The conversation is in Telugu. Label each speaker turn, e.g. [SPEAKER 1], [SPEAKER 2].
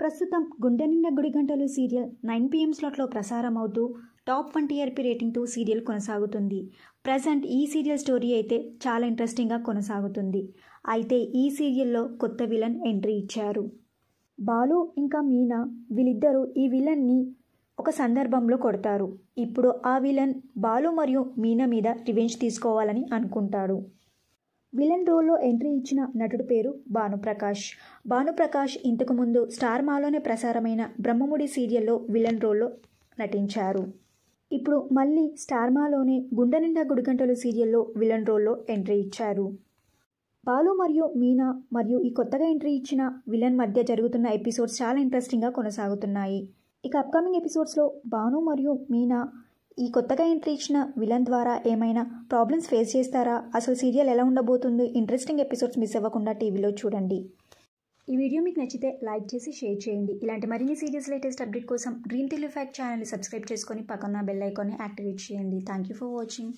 [SPEAKER 1] ప్రస్తుతం గుండె నిండా గుడి గంటలు సీరియల్ 9 PM స్లాట్లో ప్రసారం అవుతూ టాప్ 1 టీఆర్పీ రేటింగ్తో సీరియల్ కొనసాగుతుంది. ప్రజెంట్ ఈ సీరియల్ స్టోరీ అయితే చాలా ఇంట్రెస్టింగ్గా కొనసాగుతుంది. అయితే ఈ సీరియల్లో కొత్త విలన్ ఎంట్రీ ఇచ్చారు. బాలు ఇంకా మీనా వీళ్ళిద్దరూ ఈ విలన్ని ఒక సందర్భంలో కొడతారు. ఇప్పుడు ఆ విలన్ బాలు మరియు మీనా మీద రివెంజ్ తీసుకోవాలని అనుకుంటాడు. విలన్ రోల్లో ఎంట్రీ ఇచ్చిన నటుడు పేరు భానుప్రకాష్. భానుప్రకాష్ ఇంతకుముందు స్టార్ మాలోనే ప్రసారమైన బ్రహ్మముడి సీరియల్లో విలన్ రోల్లో నటించారు. ఇప్పుడు మళ్ళీ స్టార్ మాలోనే గుండె నిండా గుడిగంటలు సీరియల్లో విలన్ రోల్లో ఎంట్రీ ఇచ్చారు. బాలు మరియు మీనా మరియు ఈ కొత్తగా ఎంట్రీ ఇచ్చిన విలన్ మధ్య జరుగుతున్న ఎపిసోడ్స్ చాలా ఇంట్రెస్టింగ్గా కొనసాగుతున్నాయి. ఇక అప్కమింగ్ ఎపిసోడ్స్లో భాను మరియు మీనా ఈ కొత్తగా ఎంట్రీ ఇచ్చిన విలన్ ద్వారా ఏమైనా ప్రాబ్లమ్స్ ఫేస్ చేస్తారా, అసలు సీరియల్ ఎలా ఉండబోతుంది, ఇంట్రెస్టింగ్ ఎపిసోడ్స్ మిస్ అవ్వకుండా టీవీలో చూడండి. ఈ వీడియో మీకు నచ్చితే లైక్ చేసి షేర్ చేయండి. ఇలాంటి మరిన్ని సీరియల్స్ లేటెస్ట్ అప్డేట్ కోసం డ్రీమ్ తెలుగు ఫ్యాక్ట్ ఛానల్ని సబ్స్క్రైబ్ చేసుకొని పక్కన బెల్ ఐకాన్ని యాక్టివేట్ చేయండి. Thank you for watching.